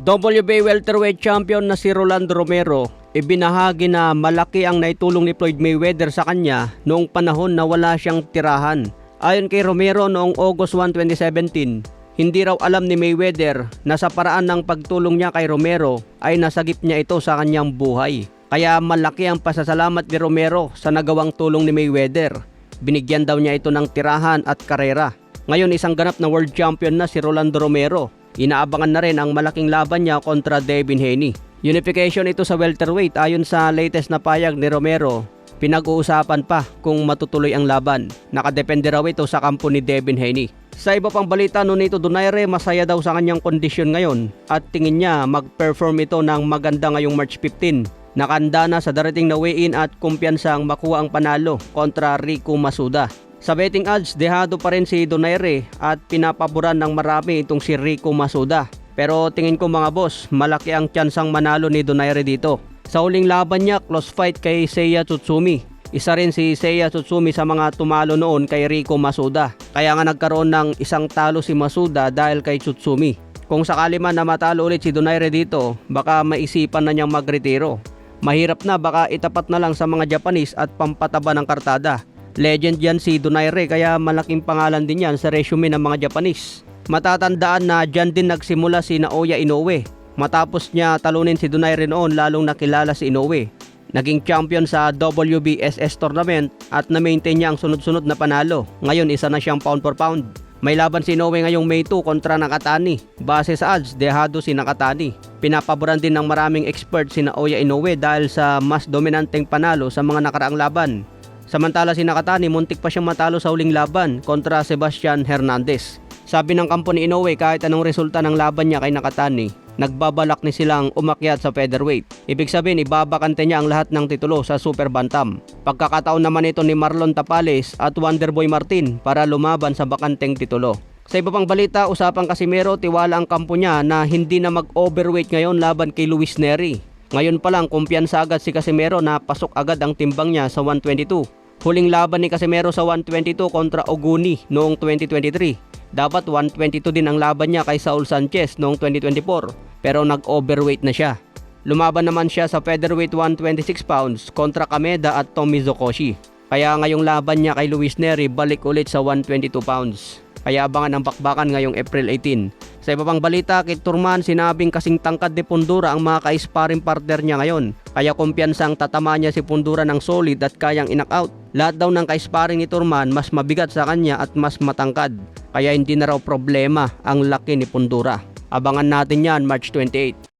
WBA welterweight champion na si Rolando Romero, ibinahagi na malaki ang naitulong ni Floyd Mayweather sa kanya noong panahon na wala siyang tirahan. Ayon kay Romero, noong August 1, 2017, hindi raw alam ni Mayweather na sa paraan ng pagtulong niya kay Romero ay nasagip niya ito sa kanyang buhay. Kaya malaki ang pasasalamat ni Romero sa nagawang tulong ni Mayweather. Binigyan daw niya ito ng tirahan at karera. Ngayon isang ganap na world champion na si Rolando Romero. Inaabangan na rin ang malaking laban niya kontra Devin Haney. Unification ito sa welterweight. Ayon sa latest na payag ni Romero, pinag-uusapan pa kung matutuloy ang laban. Nakadepende raw ito sa kampo ni Devin Haney. Sa iba pang balita, Nonito Donaire masaya daw sa kanyang kondisyon ngayon at tingin niya mag-perform ito ng maganda ngayong March 15. Nakahanda na sa darating na weigh-in at kumpiyansang makuha ang panalo kontra Rico Masuda. Sa betting odds, dehado pa rin si Donaire at pinapaboran ng marami itong si Rico Masuda. Pero tingin ko mga boss, malaki ang tsansang manalo ni Donaire dito. Sa huling laban niya, close fight kay Seiya Tsutsumi. Isa rin si Seiya Tsutsumi sa mga tumalo noon kay Rico Masuda. Kaya nga nagkaroon ng isang talo si Masuda dahil kay Tsutsumi. Kung sakali man na matalo ulit si Donaire dito, baka maisipan na niyang magretiro. Mahirap na, baka itapat na lang sa mga Japanese at pampataba ng kartada. Legend yan si Donaire kaya malaking pangalan din yan sa resume ng mga Japanese. Matatandaan na dyan din nagsimula si Naoya Inoue. Matapos niya talunin si Donaire noon, lalong nakilala si Inoue. Naging champion sa WBSS tournament at na-maintain niya ang sunod-sunod na panalo. Ngayon isa na siyang pound for pound. May laban si Inoue ngayong May 2 kontra Nakatani. Base sa odds, dehado si Nakatani. Pinapaboran din ng maraming expert si Naoya Inoue dahil sa mas dominanteng panalo sa mga nakaraang laban. Samantala si Nakatani, muntik pa siyang matalo sa huling laban kontra Sebastian Hernandez. Sabi ng kampo ni Inoue, kahit anong resulta ng laban niya kay Nakatani, nagbabalak ni silang umakyat sa featherweight. Ibig sabihin, ibabakante niya ang lahat ng titulo sa super bantam. Pagkakataon naman ito ni Marlon Tapales at Wonderboy Martin para lumaban sa bakanteng titulo. Sa iba pang balita, usapang Casimero, tiwala ang kampo niya na hindi na mag-overweight ngayon laban kay Luis Nery. Ngayon pa lang, kumpiyansa agad si Casimero na pasok agad ang timbang niya sa 122. Huling laban ni Casimero sa 122 kontra Oguni noong 2023. Dapat 122 din ang laban niya kay Saul Sanchez noong 2024, pero nag-overweight na siya. Lumaban naman siya sa featherweight 126 pounds kontra Kameda at Tomizokoshi. Kaya ngayong laban niya kay Luis Nery, balik ulit sa 122 pounds. Kaya abangan ang bakbakan ngayong April 18. Sa iba pang balita, kay Turman, sinabing kasing tangkad ni Pundura ang mga ka-sparring partner niya ngayon. Kaya kumpiyansang tatama niya si Pundura ng solid at kayang in-knockout. Lahat daw ng ka-sparring ni Turman mas mabigat sa kanya at mas matangkad. Kaya hindi na raw problema ang laki ni Pundura. Abangan natin yan March 28.